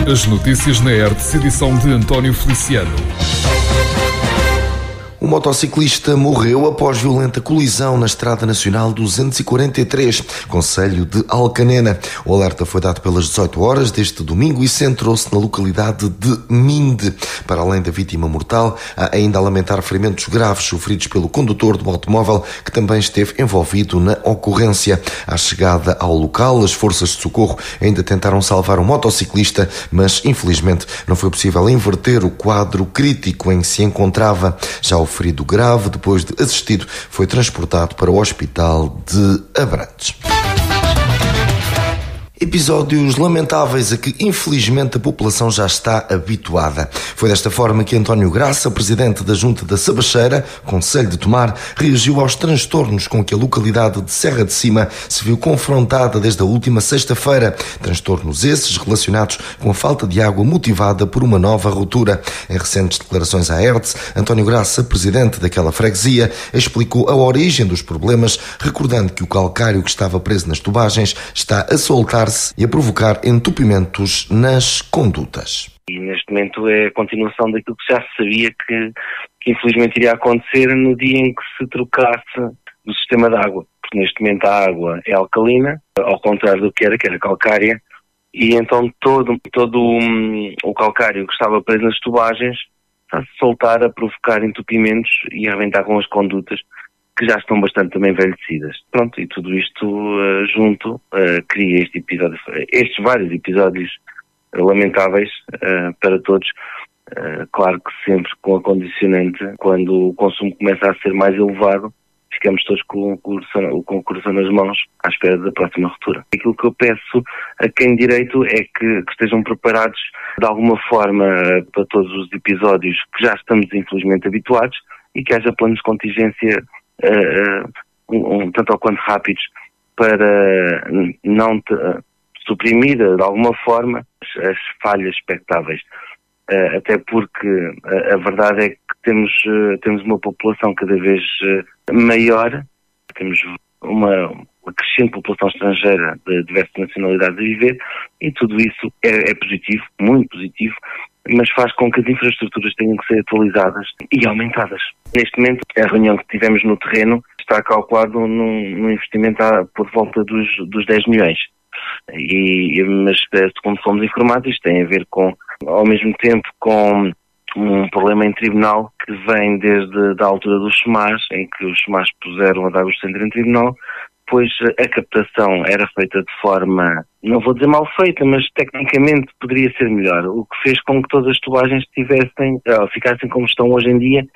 As notícias na Hertz, edição de António Feliciano. Um motociclista morreu após violenta colisão na Estrada Nacional 243, concelho de Alcanena. O alerta foi dado pelas 18 horas deste domingo e centrou-se na localidade de Minde. Para além da vítima mortal, há ainda a lamentar ferimentos graves sofridos pelo condutor do automóvel, que também esteve envolvido na ocorrência. À chegada ao local, as forças de socorro ainda tentaram salvar o motociclista, mas infelizmente não foi possível inverter o quadro crítico em que se encontrava. Já o ferido grave, depois de assistido, foi transportado para o hospital de Abrantes. Episódios lamentáveis a que, infelizmente, a população já está habituada. Foi desta forma que António Graça, presidente da Junta da Sabacheira, concelho de Tomar, reagiu aos transtornos com que a localidade de Serra de Cima se viu confrontada desde a última sexta-feira. Transtornos esses relacionados com a falta de água motivada por uma nova ruptura. Em recentes declarações à Hertz, António Graça, presidente daquela freguesia, explicou a origem dos problemas, recordando que o calcário que estava preso nas tubagens está a soltar e a provocar entupimentos nas condutas. E neste momento é a continuação daquilo que já se sabia que infelizmente iria acontecer no dia em que se trocasse o sistema de água. Porque neste momento a água é alcalina, ao contrário do que era calcária, e então todo o calcário que estava preso nas tubagens está a se soltar, a provocar entupimentos e a arrebentar com as condutas, que já estão bastante também envelhecidas. Pronto, e tudo isto junto cria estes vários episódios lamentáveis para todos. Claro que sempre com a condicionante, quando o consumo começa a ser mais elevado, ficamos todos com o coração nas mãos à espera da próxima ruptura. Aquilo que eu peço a quem de direito é que estejam preparados de alguma forma para todos os episódios que já estamos infelizmente habituados e que haja planos de contingência tanto ou quanto rápidos para não suprimir de alguma forma as falhas expectáveis. Até porque a verdade é que temos uma população cada vez maior, temos uma crescente população estrangeira de diversas nacionalidades a viver, e tudo isso é positivo, muito positivo, mas faz com que as infraestruturas tenham que ser atualizadas e aumentadas. Neste momento, a reunião que tivemos no terreno está calculado num investimento por volta dos 10 milhões. Mas, segundo fomos informados, isto tem a ver ao mesmo tempo com um problema em tribunal que vem desde a altura dos SEMAS, em que os SEMAS puseram a dar o centro em tribunal, pois a captação era feita de forma, não vou dizer mal feita, mas tecnicamente poderia ser melhor, o que fez com que todas as tubagens ficassem como estão hoje em dia,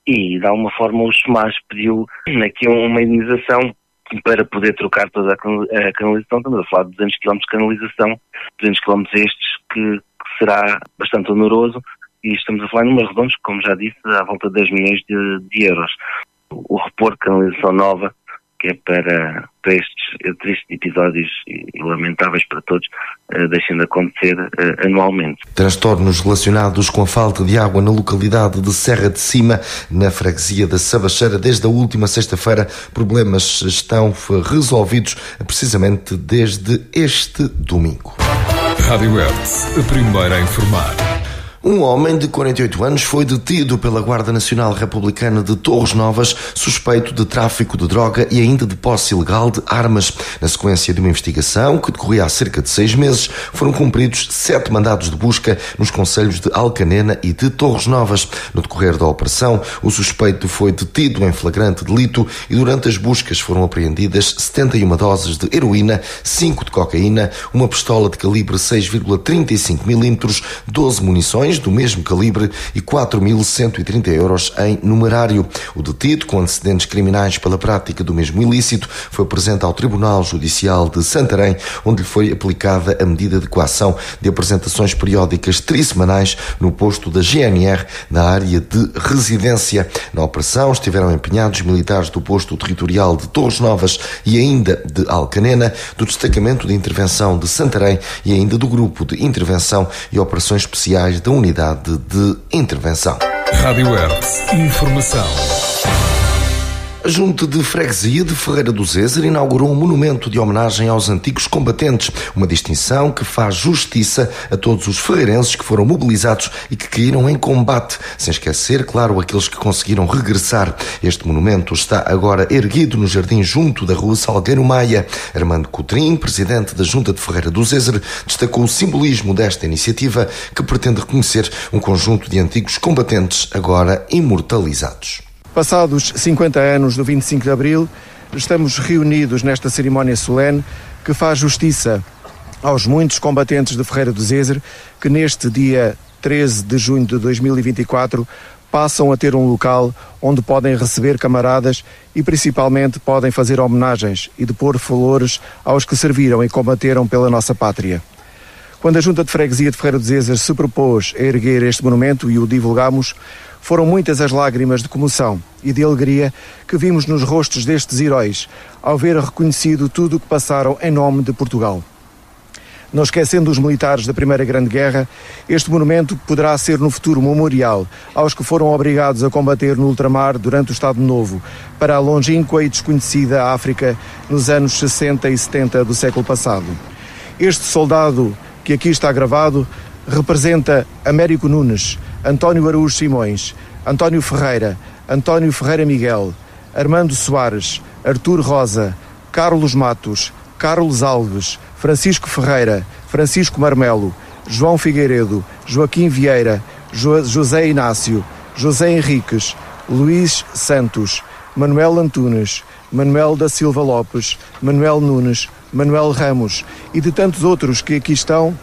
e de alguma forma o SEMAS pediu aqui uma indenização para poder trocar toda a canalização. Estamos a falar de 200 km de canalização, 200 km estes que será bastante oneroso, e estamos a falar em números redondos, como já disse, à volta de 10 milhões de euros. O repor de canalização nova, que é para estes tristes episódios e lamentáveis para todos, deixem de acontecer anualmente. Transtornos relacionados com a falta de água na localidade de Serra de Cima, na freguesia da Sabacheira, desde a última sexta-feira. Problemas estão resolvidos precisamente desde este domingo. Rádio Hertz, a primeira a informar. Um homem de 48 anos foi detido pela Guarda Nacional Republicana de Torres Novas, suspeito de tráfico de droga e ainda de posse ilegal de armas. Na sequência de uma investigação que decorria há cerca de 6 meses, foram cumpridos 7 mandados de busca nos concelhos de Alcanena e de Torres Novas. No decorrer da operação, o suspeito foi detido em flagrante delito e durante as buscas foram apreendidas 71 doses de heroína, 5 de cocaína, uma pistola de calibre 6,35 mm, 12 munições do mesmo calibre e 4.130 euros em numerário. O detido, com antecedentes criminais pela prática do mesmo ilícito, foi presente ao Tribunal Judicial de Santarém, onde lhe foi aplicada a medida de coação de apresentações periódicas trissemanais no posto da GNR na área de residência. Na operação estiveram empenhados militares do posto territorial de Torres Novas e ainda de Alcanena, do destacamento de intervenção de Santarém e ainda do grupo de intervenção e operações especiais da unidade de intervenção. Rádio Hertz, informação. A Junta de Freguesia de Ferreira do Zezer inaugurou um monumento de homenagem aos antigos combatentes, uma distinção que faz justiça a todos os ferreirenses que foram mobilizados e que caíram em combate, sem esquecer, claro, aqueles que conseguiram regressar. Este monumento está agora erguido no jardim junto da Rua Salgueiro Maia. Armando Coutrinho, presidente da Junta de Ferreira do Zezer, destacou o simbolismo desta iniciativa que pretende reconhecer um conjunto de antigos combatentes agora imortalizados. Passados 50 anos do 25 de Abril, estamos reunidos nesta cerimónia solene que faz justiça aos muitos combatentes de Ferreira do Zezer que neste dia 13 de junho de 2024 passam a ter um local onde podem receber camaradas e principalmente podem fazer homenagens e depor flores aos que serviram e combateram pela nossa pátria. Quando a Junta de Freguesia de Ferreira do Zezer se propôs a erguer este monumento e o divulgamos, foram muitas as lágrimas de comoção e de alegria que vimos nos rostos destes heróis ao ver reconhecido tudo o que passaram em nome de Portugal. Não esquecendo os militares da Primeira Grande Guerra, este monumento poderá ser no futuro memorial aos que foram obrigados a combater no ultramar durante o Estado Novo, para a longínqua e desconhecida África nos anos 60 e 70 do século passado. Este soldado que aqui está gravado representa Américo Nunes, António Araújo Simões, António Ferreira Miguel, Armando Soares, Artur Rosa, Carlos Matos, Carlos Alves, Francisco Ferreira, Francisco Marmelo, João Figueiredo, Joaquim Vieira, José Inácio, José Henriques, Luís Santos, Manuel Antunes, Manuel da Silva Lopes, Manuel Nunes, Manuel Ramos e de tantos outros que aqui estão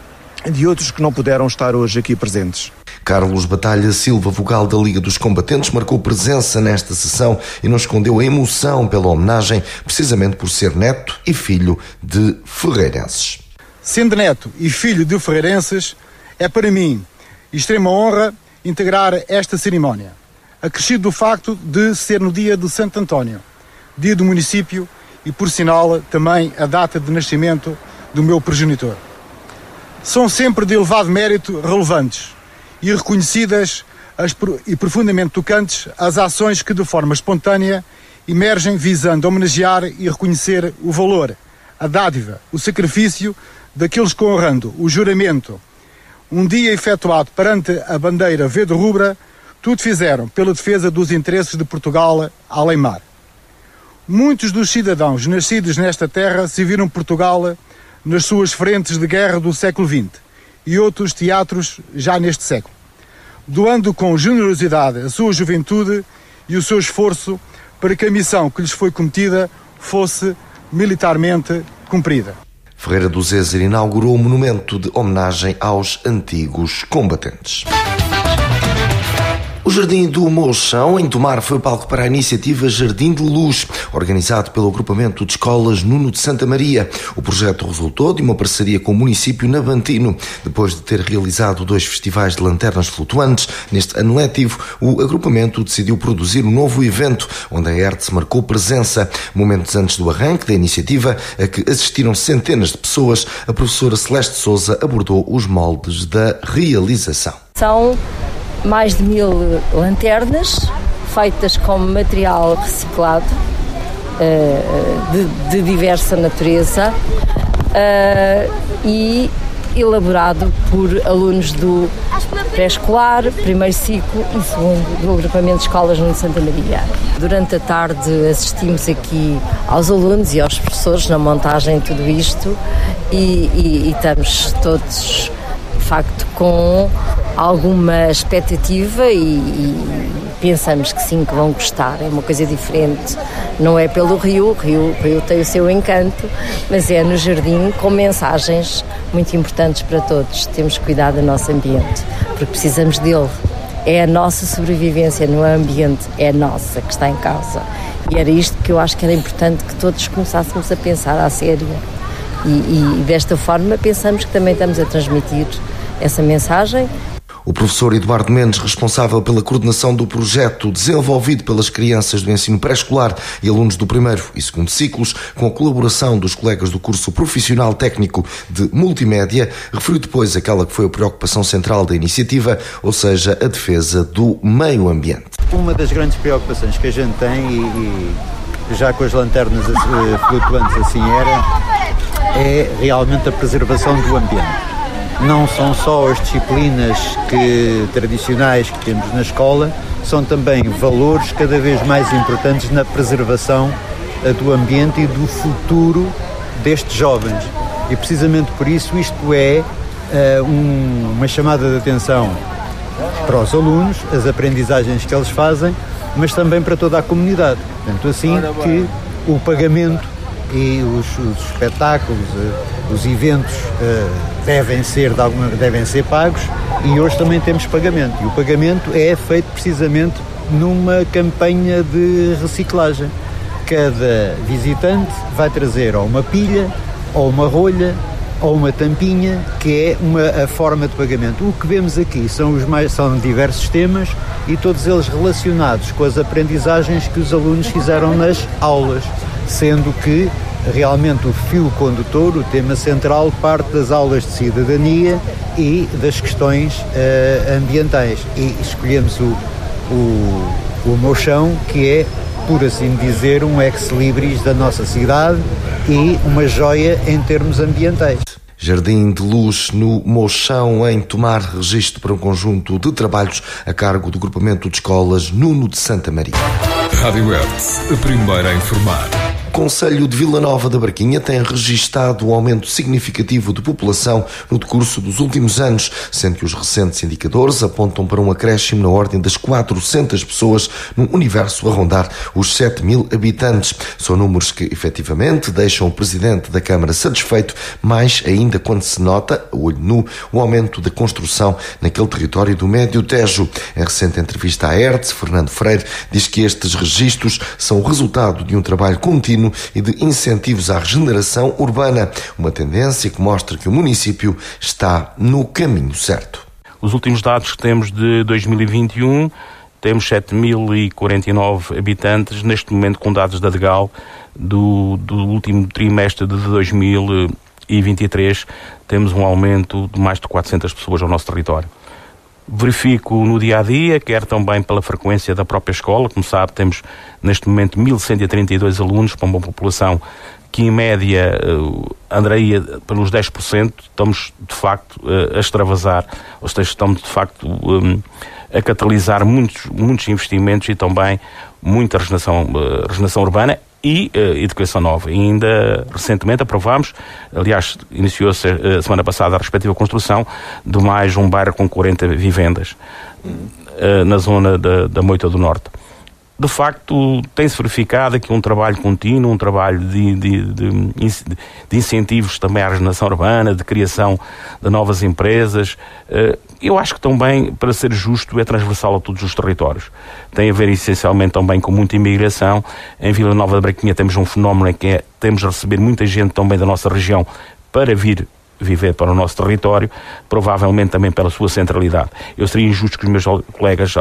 e de outros que não puderam estar hoje aqui presentes. Carlos Batalha Silva, vogal da Liga dos Combatentes, marcou presença nesta sessão e não escondeu a emoção pela homenagem, precisamente por ser neto e filho de ferreirenses. Sendo neto e filho de ferreirenses, é para mim extrema honra integrar esta cerimónia, acrescido do facto de ser no dia de Santo António, dia do município e, por sinal, também a data de nascimento do meu progenitor. São sempre de elevado mérito relevantes e reconhecidas e profundamente tocantes as ações que de forma espontânea emergem visando homenagear e reconhecer o valor, a dádiva, o sacrifício daqueles que, honrando o juramento, um dia efetuado perante a bandeira verde-rubra, tudo fizeram pela defesa dos interesses de Portugal além mar. Muitos dos cidadãos nascidos nesta terra serviram Portugal nas suas frentes de guerra do século XX e outros teatros já neste século, doando com generosidade a sua juventude e o seu esforço para que a missão que lhes foi cometida fosse militarmente cumprida. Ferreira do Zezer inaugurou um monumento de homenagem aos antigos combatentes. O Jardim do Mouchão, em Tomar, foi o palco para a iniciativa Jardim de Luz, organizado pelo agrupamento de escolas Nuno de Santa Maria. O projeto resultou de uma parceria com o município navantino. Depois de ter realizado 2 festivais de lanternas flutuantes, neste ano letivo, o agrupamento decidiu produzir um novo evento, onde a arte marcou presença. Momentos antes do arranque da iniciativa, a que assistiram centenas de pessoas, a professora Celeste Sousa abordou os moldes da realização. São mais de 1000 lanternas feitas com material reciclado de diversa natureza e elaborado por alunos do pré-escolar, primeiro ciclo e segundo do agrupamento de escolas Nuno de Santa Maria. Durante a tarde assistimos aqui aos alunos e aos professores na montagem de tudo isto e estamos todos, de facto, com alguma expectativa e pensamos que sim, que vão gostar. É uma coisa diferente, não é pelo rio, o rio tem o seu encanto, mas é no jardim com mensagens muito importantes para todos. Temos que cuidar do nosso ambiente, porque precisamos dele. É a nossa sobrevivência no ambiente, é nossa que está em causa. E era isto que eu acho que era importante que todos começássemos a pensar à sério. E desta forma pensamos que também estamos a transmitir essa mensagem. O professor Eduardo Mendes, responsável pela coordenação do projeto desenvolvido pelas crianças do ensino pré-escolar e alunos do primeiro e segundo ciclos, com a colaboração dos colegas do curso profissional técnico de multimédia, referiu depois aquela que foi a preocupação central da iniciativa, ou seja, a defesa do meio ambiente. Uma das grandes preocupações que a gente tem, e já com as lanternas flutuantes assim é realmente a preservação do ambiente. Não são só as disciplinas tradicionais que temos na escola, são também valores cada vez mais importantes na preservação do ambiente e do futuro destes jovens. E precisamente por isso isto é uma chamada de atenção para os alunos, as aprendizagens que eles fazem, mas também para toda a comunidade. Portanto, assim que o pagamento e os espetáculos, os eventos devem ser pagos, e hoje também temos pagamento. E o pagamento é feito precisamente numa campanha de reciclagem. Cada visitante vai trazer ou uma pilha, ou uma rolha, ou uma tampinha, que é a forma de pagamento. O que vemos aqui são diversos temas, e todos eles relacionados com as aprendizagens que os alunos fizeram nas aulas, sendo que realmente o fio condutor, o tema central, parte das aulas de cidadania e das questões ambientais. E escolhemos o Mochão, que é, por assim dizer, um ex-libris da nossa cidade e uma joia em termos ambientais. Jardim de Luz no Mochão, em tomar registro para um conjunto de trabalhos a cargo do Grupamento de Escolas Nuno de Santa Maria. Rádio Hertz, a primeira a informar. O Concelho de Vila Nova da Barquinha tem registado um aumento significativo de população no decurso dos últimos anos, sendo que os recentes indicadores apontam para um acréscimo na ordem das 400 pessoas num universo a rondar os 7.000 habitantes. São números que, efetivamente, deixam o Presidente da Câmara satisfeito, mais ainda quando se nota, a olho nu, o aumento da construção naquele território do Médio Tejo. Em recente entrevista à Hertz, Fernando Freire diz que estes registros são o resultado de um trabalho contínuo e de incentivos à regeneração urbana, uma tendência que mostra que o município está no caminho certo. Os últimos dados que temos de 2021, temos 7.049 habitantes, neste momento com dados da DGAL do último trimestre de 2023, temos um aumento de mais de 400 pessoas ao nosso território. Verifico no dia-a-dia, quer também pela frequência da própria escola. Como sabe, temos neste momento 1.132 alunos para uma população que em média andaria pelos 10%. Estamos de facto a extravasar, ou seja, estamos de facto a catalisar muitos investimentos e também muita regeneração urbana e educação nova. E ainda recentemente aprovámos, aliás, iniciou-se a semana passada a respectiva construção de mais um bairro com 40 vivendas na zona da Moita do Norte. De facto, tem-se verificado aqui um trabalho contínuo, um trabalho de incentivos também à regeneração urbana, de criação de novas empresas. Eu acho que também, para ser justo, é transversal a todos os territórios. Tem a ver essencialmente também com muita imigração. Em Vila Nova da Barquinha temos um fenómeno em que temos a receber muita gente também da nossa região para vir viver para o nosso território, provavelmente também pela sua centralidade. Eu seria injusto que os meus colegas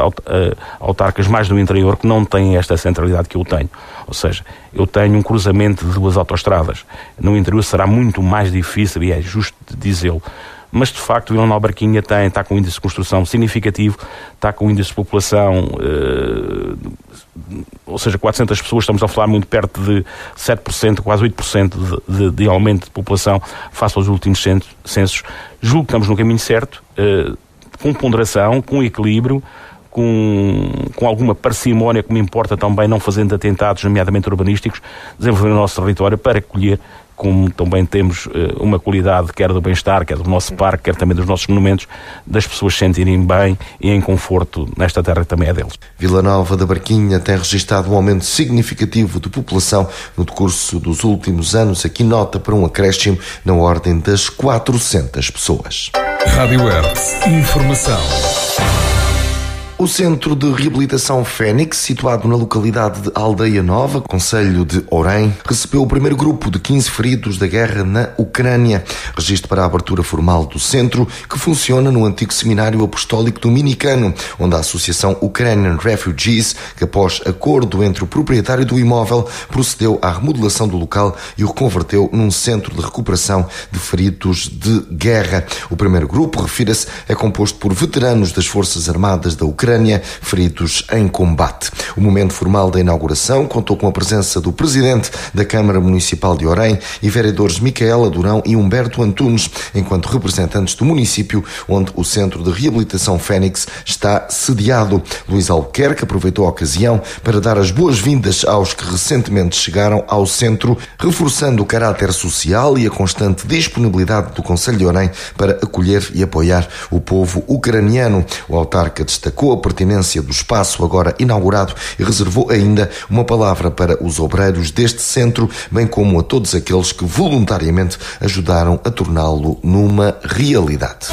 autarcas mais do interior que não têm esta centralidade que eu tenho. Ou seja, eu tenho um cruzamento de 2 autoestradas. No interior será muito mais difícil, e é justo dizê-lo. Mas, de facto, Vila Nova da Barquinha está com um índice de construção significativo, está com um índice de população, ou seja, 400 pessoas, estamos a falar muito perto de 7%, quase 8% de aumento de população face aos últimos censos. Julgo que estamos no caminho certo, com ponderação, com equilíbrio, com alguma parcimónia, que me importa também, não fazendo atentados, nomeadamente urbanísticos, desenvolver o nosso território para colher, como também temos uma qualidade, quer do bem-estar, quer do nosso parque, quer também dos nossos monumentos, das pessoas se sentirem bem e em conforto nesta terra que também é deles. Vila Nova da Barquinha tem registrado um aumento significativo de população no decurso dos últimos anos, aqui nota para um acréscimo na ordem das 400 pessoas. Rádio Hertz, informação. O Centro de Reabilitação Fénix, situado na localidade de Aldeia Nova, concelho de Orém, recebeu o primeiro grupo de 15 feridos da guerra na Ucrânia. Registro para a abertura formal do centro, que funciona no antigo Seminário Apostólico Dominicano, onde a Associação Ukrainian Refugees, que após acordo entre o proprietário do imóvel, procedeu à remodelação do local e o reconverteu num centro de recuperação de feridos de guerra. O primeiro grupo, refira-se, é composto por veteranos das Forças Armadas da Ucrânia, feridos em combate. O momento formal da inauguração contou com a presença do Presidente da Câmara Municipal de Orém e vereadores Micaela Durão e Humberto Antunes, enquanto representantes do município onde o Centro de Reabilitação Fénix está sediado. Luís Albuquerque aproveitou a ocasião para dar as boas-vindas aos que recentemente chegaram ao centro, reforçando o caráter social e a constante disponibilidade do Concelho de Orém para acolher e apoiar o povo ucraniano. O autarca destacou a pertinência do espaço agora inaugurado e reservou ainda uma palavra para os obreiros deste centro, bem como a todos aqueles que voluntariamente ajudaram a torná-lo numa realidade.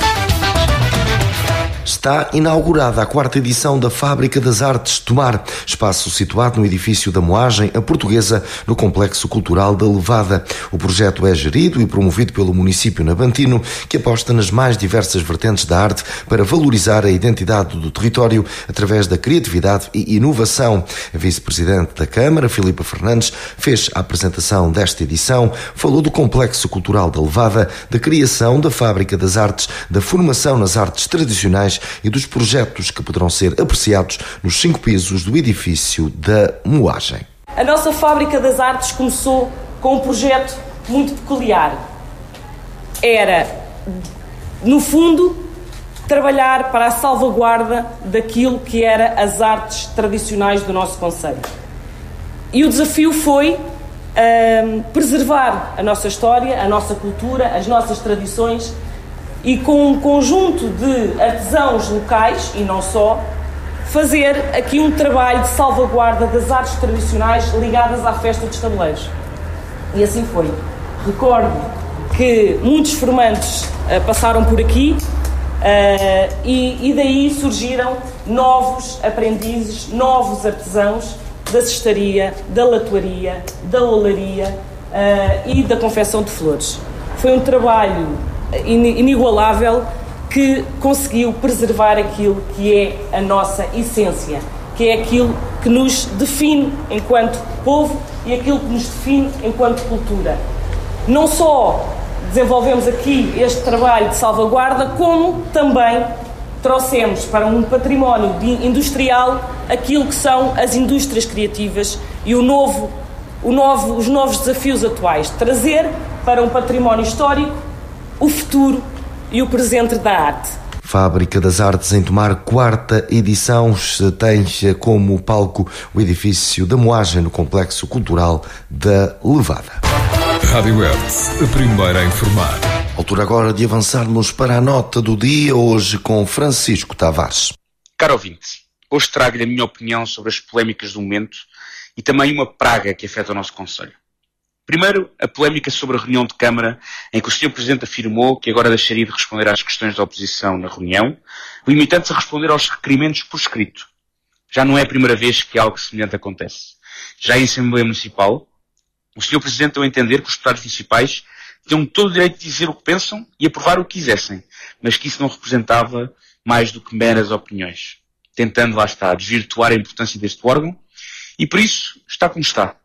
Está inaugurada a 4ª edição da Fábrica das Artes Tomar, espaço situado no edifício da Moagem, a Portuguesa, no Complexo Cultural da Levada. O projeto é gerido e promovido pelo município nabantino, que aposta nas mais diversas vertentes da arte para valorizar a identidade do território através da criatividade e inovação. A vice-presidente da Câmara, Filipa Fernandes, fez a apresentação desta edição, falou do Complexo Cultural da Levada, da criação da Fábrica das Artes, da formação nas artes tradicionais e dos projetos que poderão ser apreciados nos 5 pisos do edifício da Moagem. A nossa Fábrica das Artes começou com um projeto muito peculiar. Era, no fundo, trabalhar para a salvaguarda daquilo que era as artes tradicionais do nosso concelho. E o desafio foi preservar a nossa história, a nossa cultura, as nossas tradições, e com um conjunto de artesãos locais, e não só, fazer aqui um trabalho de salvaguarda das artes tradicionais ligadas à festa dos tabuleiros. E assim foi. Recordo que muitos formantes passaram por aqui e daí surgiram novos aprendizes, novos artesãos da cestaria, da latoaria, da olaria e da confecção de flores. Foi um trabalho inigualável que conseguiu preservar aquilo que é a nossa essência, que é aquilo que nos define enquanto povo e aquilo que nos define enquanto cultura. Não só desenvolvemos aqui este trabalho de salvaguarda, como também trouxemos para um património industrial aquilo que são as indústrias criativas e os novos desafios atuais. Trazer para um património histórico o futuro e o presente da arte. Fábrica das Artes em Tomar, 4ª edição, tem como palco o edifício da Moagem no Complexo Cultural da Levada. Rádio Hertz, a primeira a informar. Altura agora de avançarmos para a nota do dia, hoje com Francisco Tavares. Caro ouvinte, hoje trago-lhe a minha opinião sobre as polémicas do momento e também uma praga que afeta o nosso concelho. Primeiro, a polémica sobre a reunião de Câmara, em que o Sr. Presidente afirmou que agora deixaria de responder às questões da oposição na reunião, limitando-se a responder aos requerimentos por escrito. Já não é a primeira vez que algo semelhante acontece. Já em Assembleia Municipal, o Sr. Presidente deu a entender que os deputados municipais tinham todo o direito de dizer o que pensam e aprovar o que quisessem, mas que isso não representava mais do que meras opiniões, tentando, lá está, desvirtuar a importância deste órgão, e por isso está como está.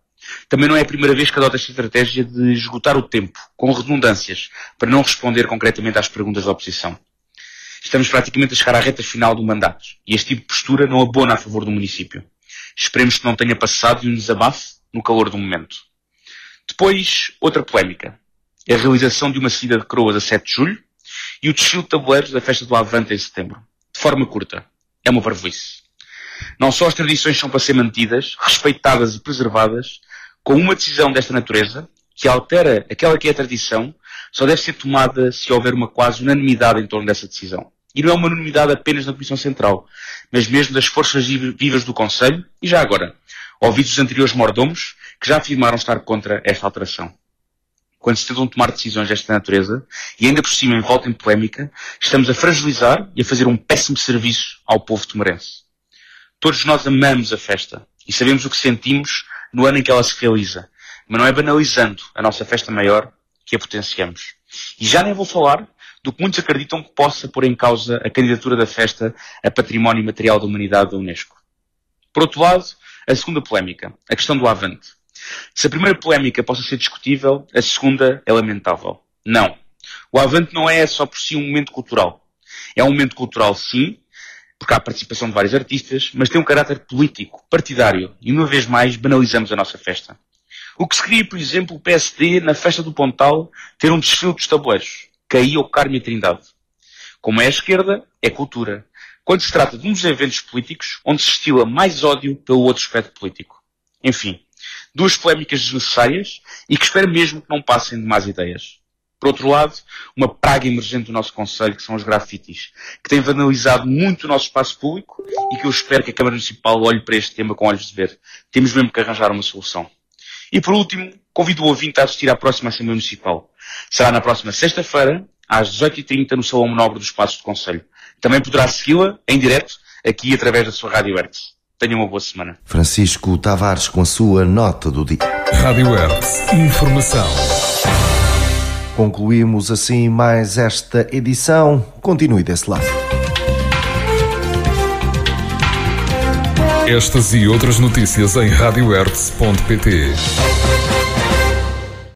Também não é a primeira vez que adota esta estratégia de esgotar o tempo, com redundâncias, para não responder concretamente às perguntas da oposição. Estamos praticamente a chegar à reta final do mandato, e este tipo de postura não abona a favor do município. Esperemos que não tenha passado de um desabafe no calor do momento. Depois, outra polémica. A realização de uma saída de Croas a 7 de julho e o desfile de tabuleiros da Festa do Avante em setembro. De forma curta. É uma parvoíce. Não só as tradições são para ser mantidas, respeitadas e preservadas, com uma decisão desta natureza, que altera aquela que é a tradição, só deve ser tomada se houver uma quase unanimidade em torno dessa decisão. E não é uma unanimidade apenas na Comissão Central, mas mesmo das forças vivas do Conselho, e já agora, ouvidos os anteriores mordomos, que já afirmaram estar contra esta alteração. Quando se tentam tomar decisões desta natureza, e ainda por cima envolta em polémica, estamos a fragilizar e a fazer um péssimo serviço ao povo tomarense. Todos nós amamos a festa e sabemos o que sentimos no ano em que ela se realiza, mas não é banalizando a nossa festa maior que a potenciamos. E já nem vou falar do que muitos acreditam que possa pôr em causa a candidatura da festa a Património Imaterial da Humanidade da Unesco. Por outro lado, a segunda polémica, a questão do Avante. Se a primeira polémica possa ser discutível, a segunda é lamentável. Não. O Avante não é só por si um momento cultural. É um momento cultural, sim, porque há a participação de vários artistas, mas tem um caráter político, partidário, e uma vez mais banalizamos a nossa festa. O que se queria, por exemplo, o PSD, na festa do Pontal, ter um desfile dos tabuleiros, Caí ou Carme e Trindade. Como é a esquerda, é cultura. Quando se trata de uns eventos políticos, onde se estila mais ódio pelo outro aspecto político. Enfim, duas polémicas desnecessárias e que espero mesmo que não passem de más ideias. Por outro lado, uma praga emergente do nosso concelho, que são os grafitis, que têm vandalizado muito o nosso espaço público e que eu espero que a Câmara Municipal olhe para este tema com olhos de ver. Temos mesmo que arranjar uma solução. E por último, convido o ouvinte a assistir à próxima Assembleia Municipal. Será na próxima sexta-feira, às 18h30, no Salão Nobre do Espaço do Concelho. Também poderá segui-la em direto, aqui através da sua Rádio Hertz. Tenha uma boa semana. Francisco Tavares com a sua nota do dia. Rádio Hertz. Informação. Concluímos assim mais esta edição. Continue desse lado. Estas e outras notícias em radiohertz.pt.